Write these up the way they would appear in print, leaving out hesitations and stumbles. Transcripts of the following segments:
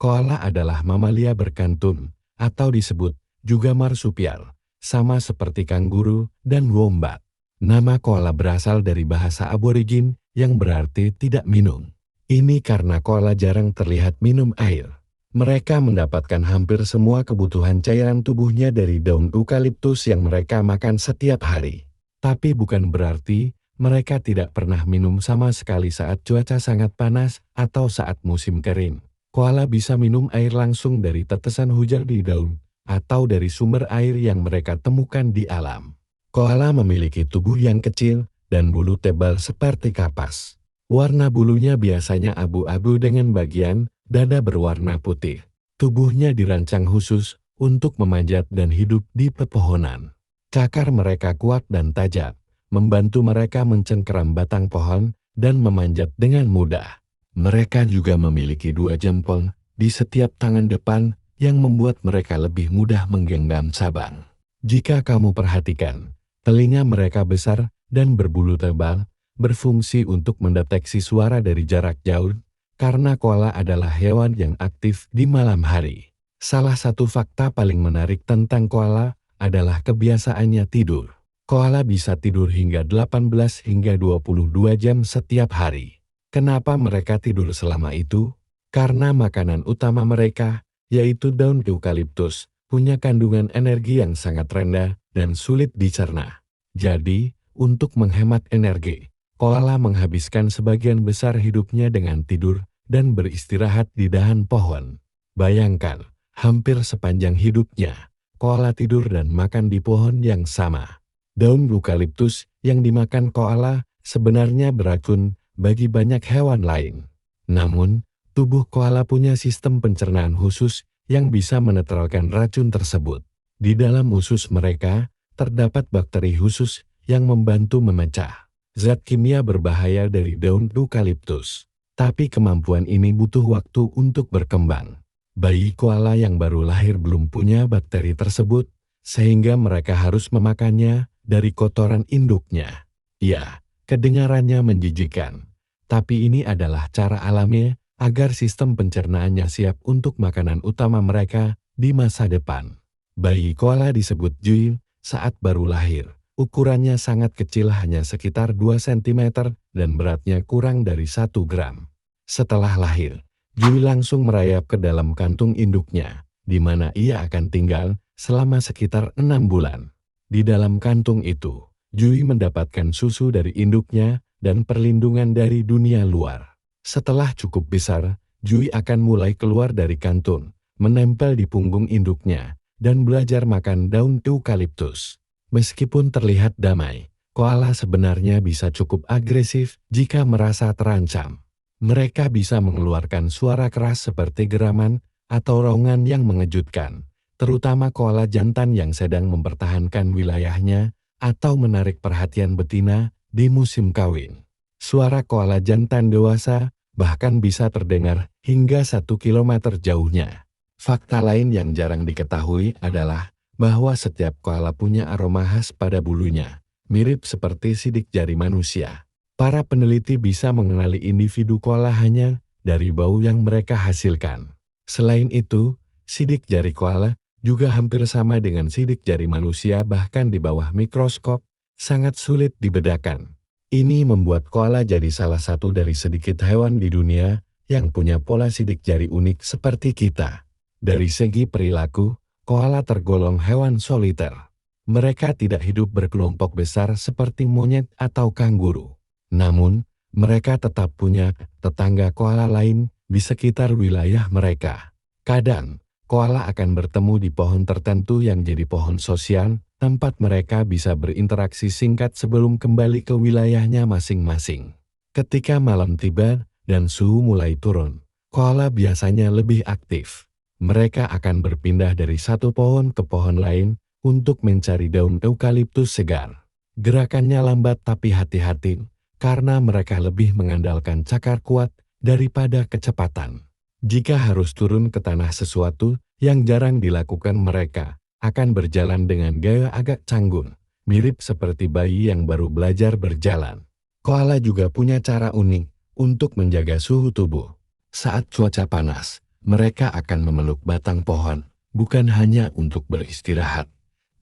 Koala adalah mamalia berkantun, atau disebut juga marsupial, sama seperti kanguru dan wombat. Nama koala berasal dari bahasa aborigin yang berarti tidak minum. Ini karena koala jarang terlihat minum air. Mereka mendapatkan hampir semua kebutuhan cairan tubuhnya dari daun eukaliptus yang mereka makan setiap hari. Tapi bukan berarti mereka tidak pernah minum sama sekali saat cuaca sangat panas atau saat musim kering. Koala bisa minum air langsung dari tetesan hujan di daun atau dari sumber air yang mereka temukan di alam. Koala memiliki tubuh yang kecil dan bulu tebal seperti kapas. Warna bulunya biasanya abu-abu dengan bagian dada berwarna putih. Tubuhnya dirancang khusus untuk memanjat dan hidup di pepohonan. Cakar mereka kuat dan tajam, membantu mereka mencengkeram batang pohon dan memanjat dengan mudah. Mereka juga memiliki 2 jempol di setiap tangan depan yang membuat mereka lebih mudah menggenggam cabang. Jika kamu perhatikan, telinga mereka besar dan berbulu tebal, berfungsi untuk mendeteksi suara dari jarak jauh, karena koala adalah hewan yang aktif di malam hari. Salah satu fakta paling menarik tentang koala adalah kebiasaannya tidur. Koala bisa tidur hingga 18 hingga 22 jam setiap hari. Kenapa mereka tidur selama itu? Karena makanan utama mereka, yaitu daun eukaliptus, punya kandungan energi yang sangat rendah dan sulit dicerna. Jadi, untuk menghemat energi, koala menghabiskan sebagian besar hidupnya dengan tidur dan beristirahat di dahan pohon. Bayangkan, hampir sepanjang hidupnya, koala tidur dan makan di pohon yang sama. Daun eukaliptus yang dimakan koala sebenarnya beracun bagi banyak hewan lain. Namun, tubuh koala punya sistem pencernaan khusus yang bisa menetralkan racun tersebut. Di dalam usus mereka, terdapat bakteri khusus yang membantu memecah zat kimia berbahaya dari daun eukaliptus. Tapi kemampuan ini butuh waktu untuk berkembang. Bayi koala yang baru lahir belum punya bakteri tersebut, sehingga mereka harus memakannya dari kotoran induknya. Ya, kedengarannya menjijikkan. Tapi ini adalah cara alami agar sistem pencernaannya siap untuk makanan utama mereka di masa depan. Bayi koala disebut Jui saat baru lahir. Ukurannya sangat kecil, hanya sekitar 2 cm dan beratnya kurang dari 1 gram. Setelah lahir, Jui langsung merayap ke dalam kantung induknya, di mana ia akan tinggal selama sekitar 6 bulan. Di dalam kantung itu, Jui mendapatkan susu dari induknya dan perlindungan dari dunia luar. Setelah cukup besar, Jui akan mulai keluar dari kantung, menempel di punggung induknya, dan belajar makan daun eukaliptus. Meskipun terlihat damai, koala sebenarnya bisa cukup agresif jika merasa terancam. Mereka bisa mengeluarkan suara keras seperti geraman atau raungan yang mengejutkan, terutama koala jantan yang sedang mempertahankan wilayahnya atau menarik perhatian betina di musim kawin. Suara koala jantan dewasa bahkan bisa terdengar hingga 1 kilometer jauhnya. Fakta lain yang jarang diketahui adalah bahwa setiap koala punya aroma khas pada bulunya, mirip seperti sidik jari manusia. Para peneliti bisa mengenali individu koala hanya dari bau yang mereka hasilkan. Selain itu, sidik jari koala juga hampir sama dengan sidik jari manusia, bahkan di bawah mikroskop, sangat sulit dibedakan. Ini membuat koala jadi salah satu dari sedikit hewan di dunia yang punya pola sidik jari unik seperti kita. Dari segi perilaku, koala tergolong hewan soliter. Mereka tidak hidup berkelompok besar seperti monyet atau kanguru. Namun, mereka tetap punya tetangga koala lain di sekitar wilayah mereka. Kadang, koala akan bertemu di pohon tertentu yang jadi pohon sosial, tempat mereka bisa berinteraksi singkat sebelum kembali ke wilayahnya masing-masing. Ketika malam tiba dan suhu mulai turun, koala biasanya lebih aktif. Mereka akan berpindah dari satu pohon ke pohon lain untuk mencari daun eukaliptus segar. Gerakannya lambat tapi hati-hati, karena mereka lebih mengandalkan cakar kuat daripada kecepatan. Jika harus turun ke tanah, sesuatu yang jarang dilakukan, mereka akan berjalan dengan gaya agak canggung, mirip seperti bayi yang baru belajar berjalan. Koala juga punya cara unik untuk menjaga suhu tubuh. Saat cuaca panas, Mereka akan memeluk batang pohon, bukan hanya untuk beristirahat,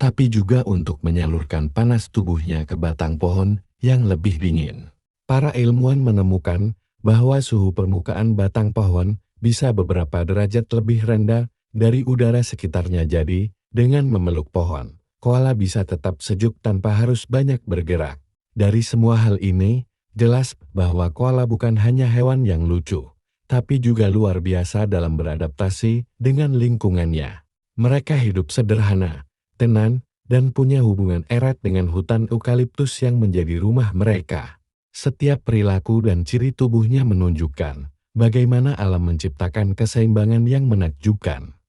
tapi juga untuk menyalurkan panas tubuhnya ke batang pohon yang lebih dingin. Para ilmuwan menemukan bahwa suhu permukaan batang pohon bisa beberapa derajat lebih rendah dari udara sekitarnya. Jadi, dengan memeluk pohon, koala bisa tetap sejuk tanpa harus banyak bergerak. Dari semua hal ini, jelas bahwa koala bukan hanya hewan yang lucu, tapi juga luar biasa dalam beradaptasi dengan lingkungannya. Mereka hidup sederhana, tenang, dan punya hubungan erat dengan hutan eukaliptus yang menjadi rumah mereka. Setiap perilaku dan ciri tubuhnya menunjukkan bagaimana alam menciptakan keseimbangan yang menakjubkan.